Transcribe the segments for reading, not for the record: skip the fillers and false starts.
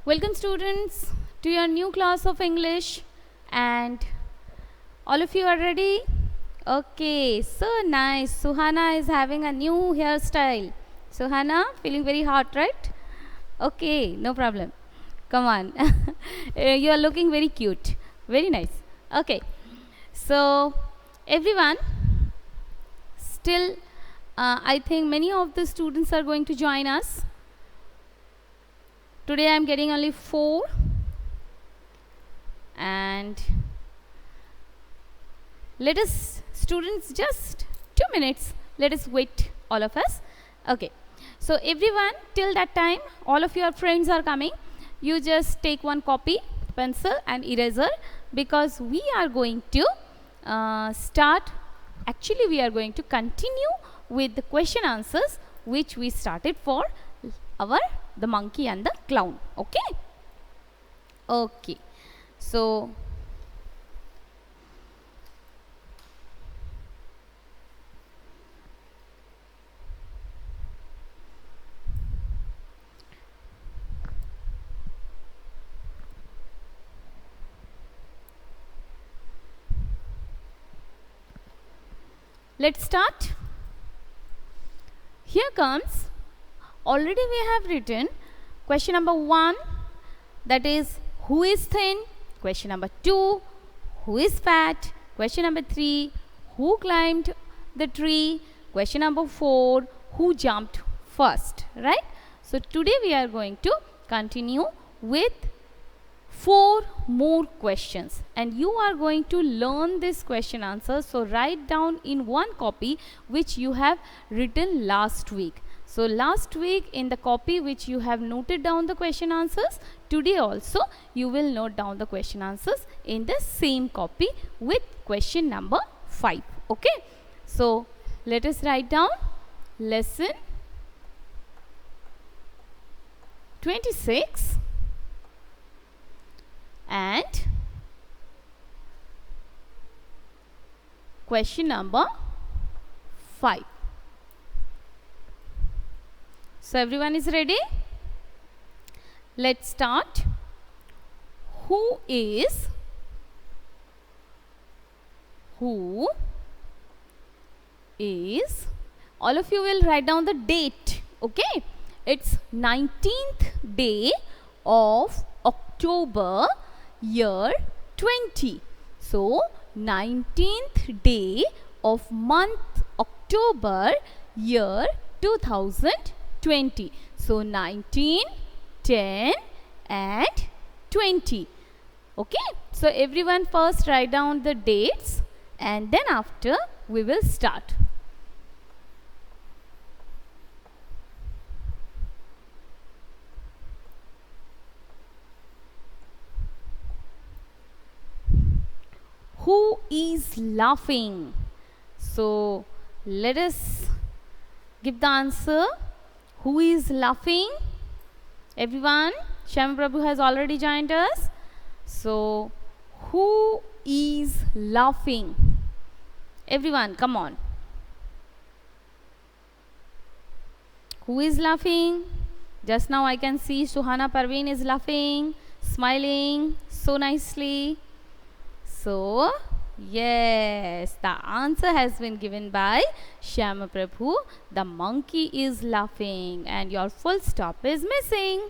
Welcome students to your new class of English, and all of you are ready? Okay, so nice. Suhana is having a new hairstyle. Suhana, feeling very hot, right? Okay, no problem. Come on. You are looking very cute. Very nice. Okay, so everyone, still I think many of the students are going to join us. Today I am getting only 4, and let us students just 2 minutes, let us wait, all of us. Okay, so everyone, till that time all of your friends are coming, you just take one copy, pencil and eraser, because we are going to we are going to continue with the question answers which we started for our the monkey and the clown. Okay, so let's start. Here comes, already we have written question number 1, that is who is thin. Question number 2, who is fat. Question number 3, who climbed the tree. Question number 4, who jumped first, right? So today we are going to continue with 4 more questions, and you are going to learn this question answer. So write down in one copy which you have written last week. So last week in the copy which you have noted down the question answers, today also you will note down the question answers in the same copy with question number 5. Okay, so let us write down lesson 26 and question number 5. So everyone is ready? Let's start. Who is all of you will write down the date. Okay, it's 19th day of October, year 20. So 19th day of month October, year 2020. So 19, 10 and 20. Okay, so everyone first write down the dates, and then after we will start. Who is laughing? So let us give the answer. Who is laughing? Everyone, Shyam Prabhu has already joined us. So who is laughing? Everyone, come on. Who is laughing? Just now I can see Suhana Parveen is laughing, smiling so nicely. So, yes, the answer has been given by Shyama Prabhu. The monkey is laughing, and your full stop is missing.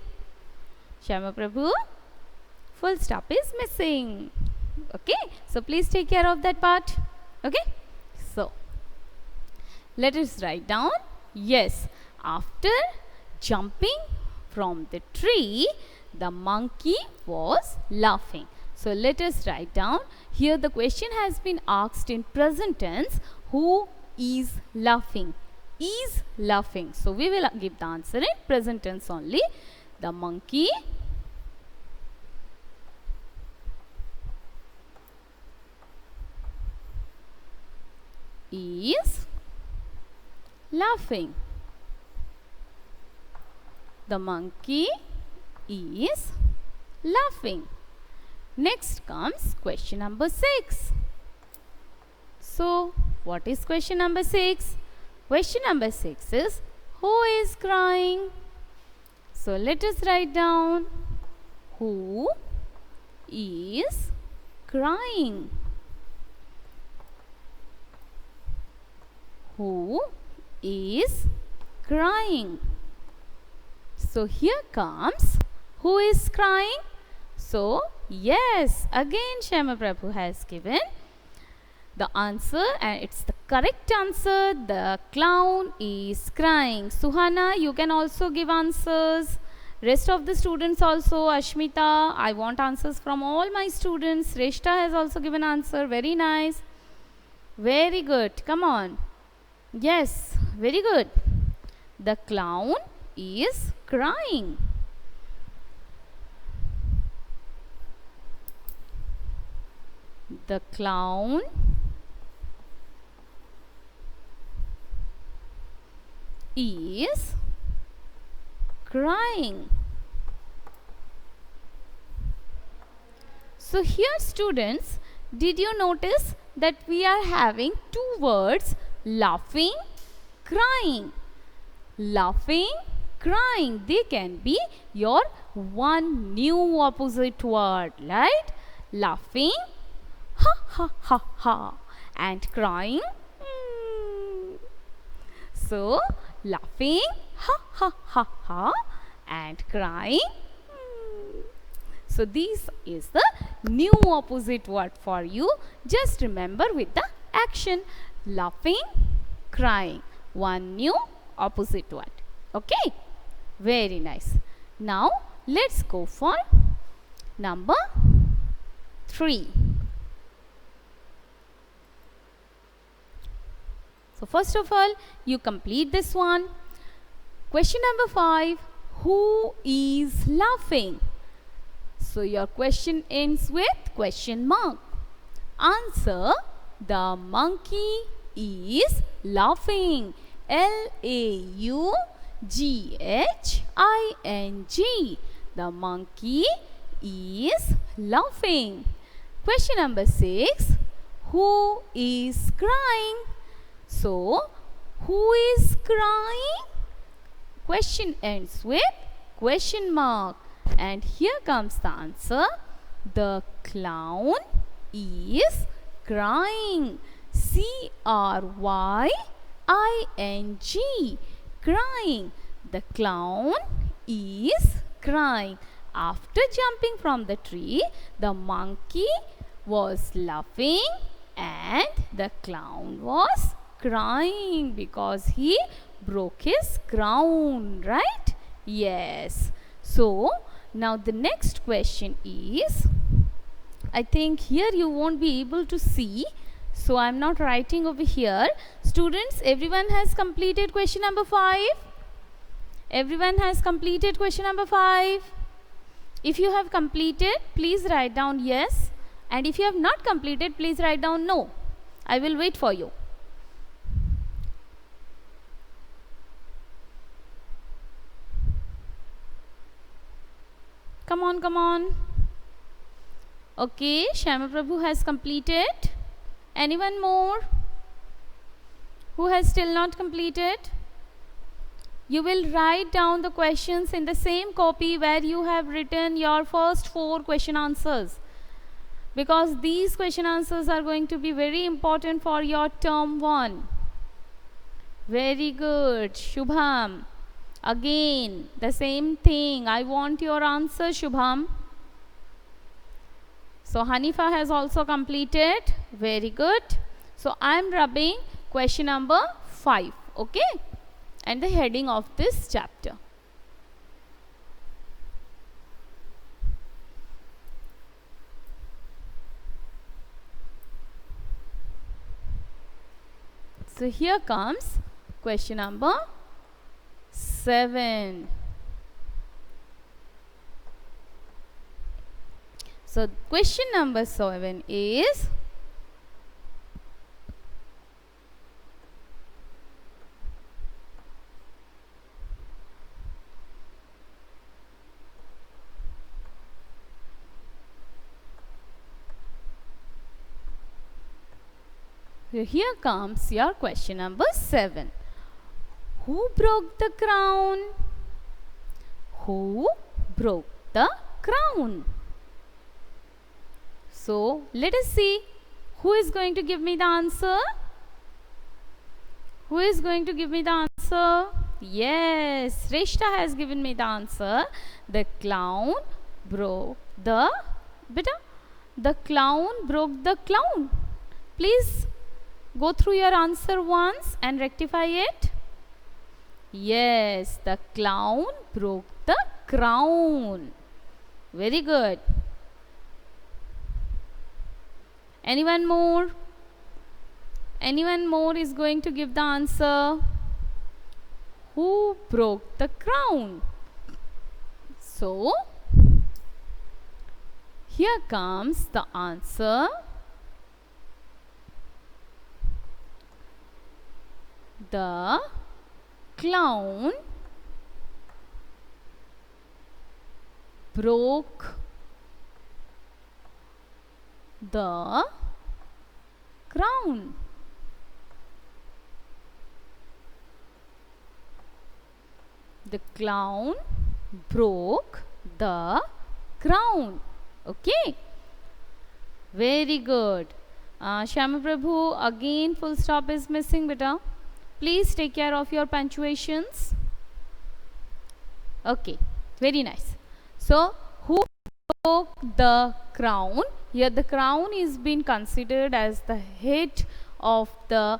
Shyama Prabhu, full stop is missing. Okay, so please take care of that part. Okay, so let us write down. Yes, after jumping from the tree, the monkey was laughing. So let us write down. Here the question has been asked in present tense. Who is laughing? Is laughing. So we will give the answer in present tense only. The monkey is laughing. The monkey is laughing. Next comes question number 6. So, what is question number 6? Question number 6 is, who is crying? So, let us write down. Who is crying? Who is crying? So here comes who is crying. So yes, again Shyama Prabhu has given the answer, and it's the correct answer. The clown is crying. Suhana, you can also give answers. Rest of the students also. Ashmita, I want answers from all my students. Reshta has also given answer. Very nice. Very good. Come on. Yes, very good. The clown is crying. The clown is crying. So here students, did you notice that we are having two words, laughing, crying. Laughing, crying, they can be your one new opposite word, right? Laughing, ha ha ha ha, and crying, So laughing, ha ha ha ha, and crying, So this is the new opposite word for you. Just remember with the action, laughing, crying, one new opposite word. Okay, very nice. Now let's go for number 3. So first of all, you complete this one. Question number 5, who is laughing? So your question ends with question mark. Answer, the monkey is laughing. L-A-U-G-H-I-N-G. The monkey is laughing. Question number 6, who is crying? So, who is crying? Question ends with question mark. And here comes the answer. The clown is crying. C-R-Y-I-N-G. Crying. The clown is crying. After jumping from the tree, the monkey was laughing and the clown was crying because he broke his crown, right? Yes. So, now the next question is, I think here you won't be able to see, so I am not writing over here. Students, everyone has completed question number 5? Everyone has completed question number 5? If you have completed, please write down yes. And if you have not completed, please write down no. I will wait for you. Come on, come on. Okay, Shyama Prabhu has completed. Anyone more who has still not completed? You will write down the questions in the same copy where you have written your first 4 question answers, because these question answers are going to be very important for your term 1. Very good, Shubham. Again, the same thing. I want your answer, Shubham. So, Hanifa has also completed. Very good. So, I am rubbing question number 5. Okay? And the heading of this chapter. So, here comes question number 7. So, question number 7 is, here comes your question number 7. Who broke the crown? Who broke the crown. So let us see who is going to give me the answer. Who is going to give me the answer? Yes, Shrestha has given me the answer. The clown broke the the clown broke the clown. Please go through your answer once and rectify it. Yes, the clown broke the crown. Very good. Anyone more? Anyone more is going to give the answer? Who broke the crown? So, here comes the answer. The clown broke the crown. The clown broke the crown. Okay. Very good. Shyama Prabhu, again full stop is missing, beta. Please take care of your punctuations. Okay. Very nice. So, who broke the crown? Here the crown is being considered as the head of the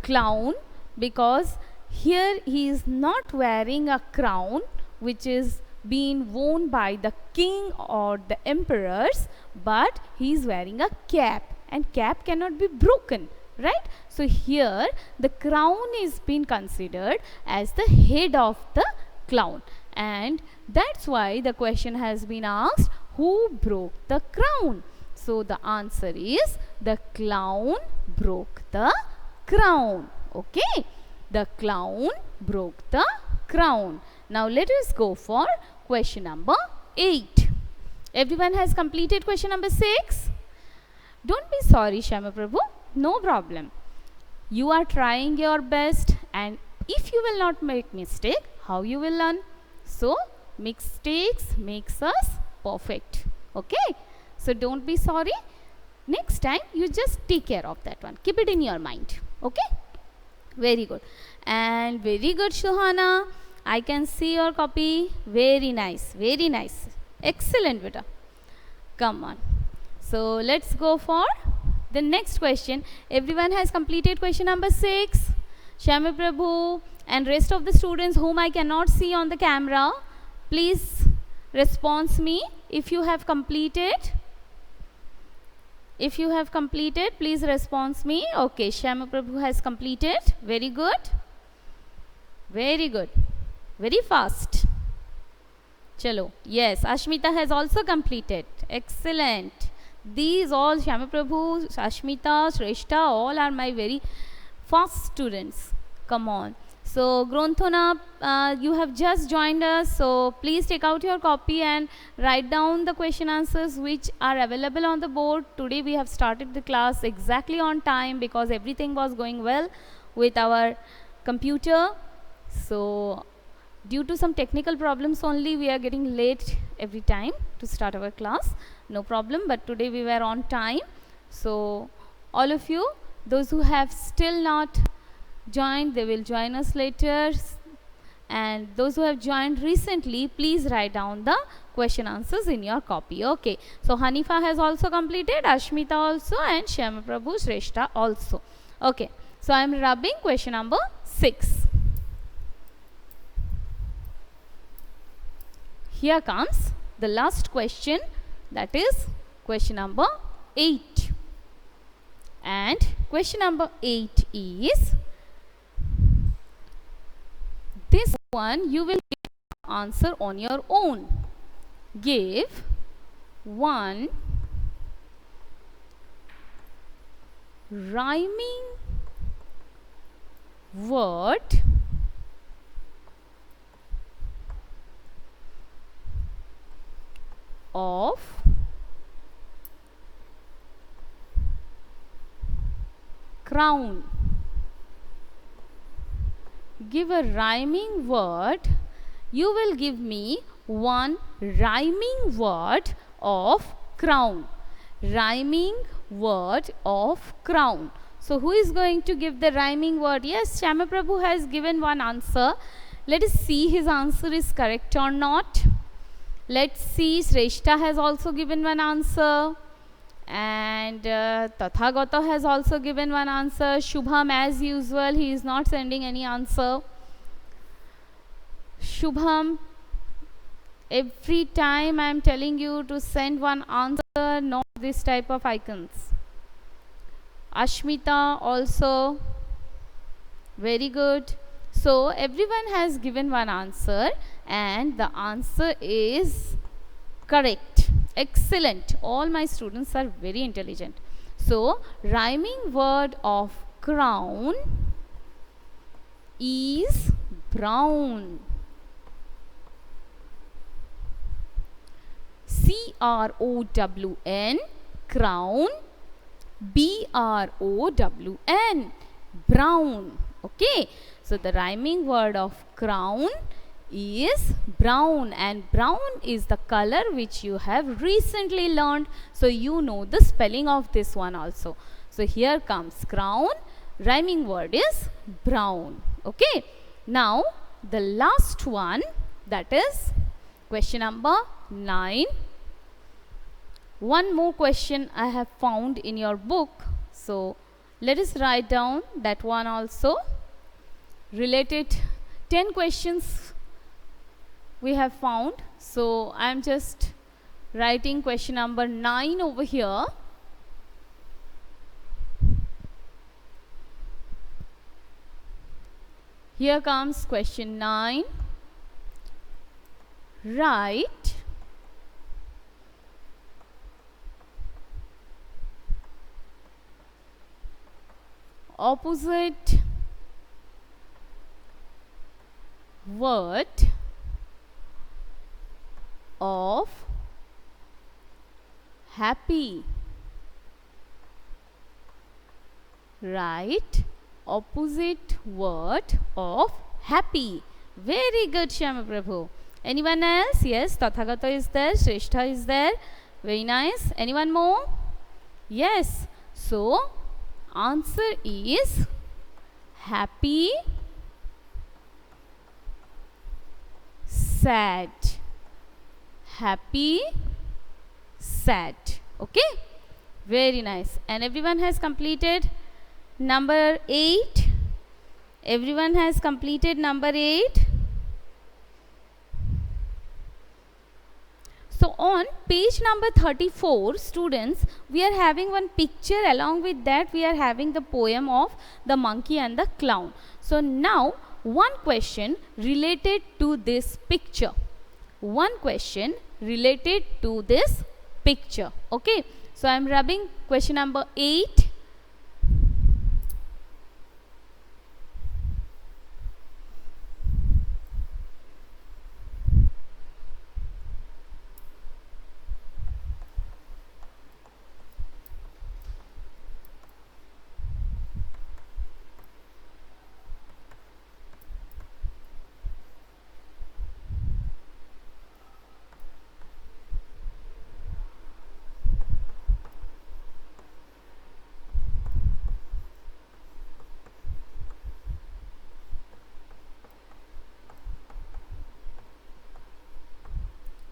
clown, because here he is not wearing a crown which is being worn by the king or the emperors, but he is wearing a cap, and cap cannot be broken, right? So here the crown is being considered as the head of the clown, and that's why the question has been asked, who broke the crown? So the answer is the clown broke the crown. Okay, the clown broke the crown. Now let us go for question number 8. Everyone has completed question number 6? Don't be sorry, Shyama Prabhu. No problem. You are trying your best, and if you will not make mistake, how you will learn? So mistakes makes us perfect. Okay? So don't be sorry. Next time you just take care of that one. Keep it in your mind. Okay? Very good. And very good, Shuhana. I can see your copy. Very nice. Very nice. Excellent, beta. Come on. So let's go for the next question. Everyone has completed question number 6. Shyama Prabhu and rest of the students whom I cannot see on the camera, please respond me if you have completed. If you have completed, please respond me. Okay, Shyama Prabhu has completed. Very good. Very good. Very fast. Chalo. Yes, Ashmita has also completed. Excellent. These all, Shyama Prabhu, Ashmita, Shrestha, all are my very fast students. Come on. So, Gronthona, you have just joined us. So, please take out your copy and write down the question answers which are available on the board. Today we have started the class exactly on time because everything was going well with our computer. So, due to some technical problems only, we are getting late every time to start our class. No problem, but today we were on time. So, all of you, those who have still not joined, they will join us later, and those who have joined recently, please write down the question answers in your copy. Okay, so Hanifa has also completed, Ashmita also, and Shyama Prabhu, Shrestha also. Okay, so I am rubbing question number 6. Here comes the last question, that is question number 8. And question number 8 is, this one you will answer on your own. Give one rhyming word of crown. Give a rhyming word. You will give me one rhyming word of crown. Rhyming word of crown. So who is going to give the rhyming word? Yes, Shyama Prabhu has given one answer. Let us see his answer is correct or not. Let's see, Shrestha has also given one answer. And Tathagata has also given one answer. Shubham, as usual, he is not sending any answer. Shubham, every time I am telling you to send one answer, not this type of icons. Ashmita also, very good. So everyone has given one answer and the answer is correct. Excellent. All my students are very intelligent. So rhyming word of crown is brown. C-R-O-W-N, crown. B-R-O-W-N, brown. Okay, so the rhyming word of crown is brown, and brown is the color which you have recently learned, so you know the spelling of this one also. So here comes crown, rhyming word is brown. Okay, now the last one, that is question number 9. One more question I have found in your book, so let us write down that one also. Related 10 questions we have found, so I am just writing question number 9 over here. Here comes question 9. Write opposite word of happy. Write opposite word of happy. Very good, Shyama Prabhu. Anyone else? Yes, Tathagata is there, Shrestha is there. Very nice. Anyone more? Yes. So answer is happy, sad. Happy, sad. Okay, very nice. And everyone has completed number 8. Everyone has completed number 8. So on page number 34, students, we are having one picture. Along with that, we are having the poem of the monkey and the clown. So now one question related to this picture. One question related to this picture. Okay, so I am rubbing question number 8.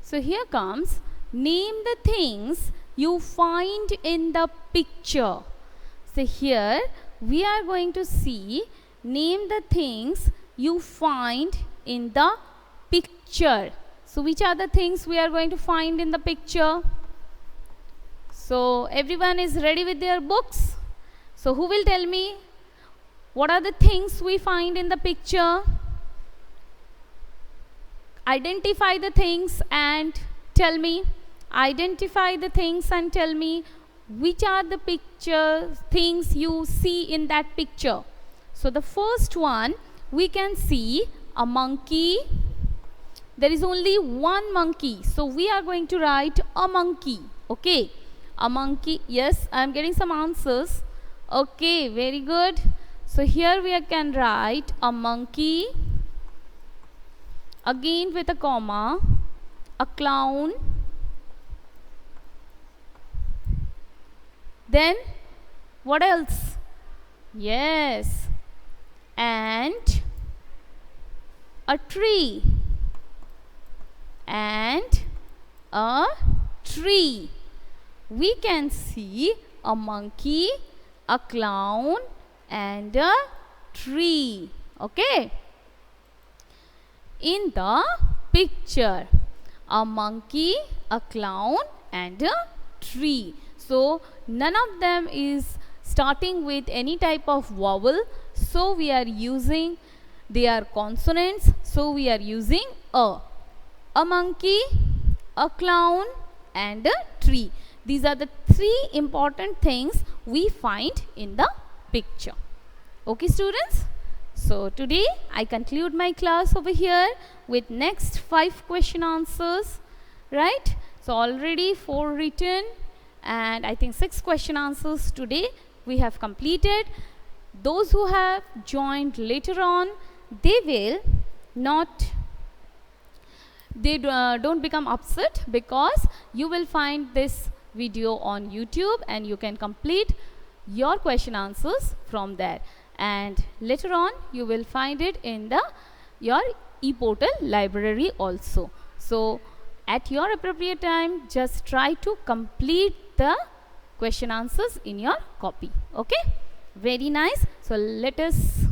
So here comes, name the things you find in the picture. So here we are going to see, name the things you find in the picture. So which are the things we are going to find in the picture? So everyone is ready with their books? So who will tell me what are the things we find in the picture? Identify the things and tell me. Identify the things and tell me which are the things you see in that picture. So the first one, we can see a monkey. There is only one monkey, so we are going to write a monkey. Okay, a monkey. Yes, I am getting some answers. Okay, very good. So here we can write a monkey, again with a comma, a clown. Then what else? Yes, and a tree, and a tree. We can see a monkey, a clown, and a tree. Okay. In the picture, a monkey, a clown, and a tree. So none of them is starting with any type of vowel. So we are using, they are consonants. So we are using a monkey, a clown, and a tree. These are the three important things we find in the picture. Okay, students? So today I conclude my class over here with next 5 question answers, right? So already 4 written, and I think 6 question answers today we have completed. Those who have joined later on, they will not, don't become upset, because you will find this video on YouTube and you can complete your question answers from there, and later on you will find it in the your ePortal library also. So at your appropriate time, just try to complete the question answers in your copy. Okay, very nice. So let us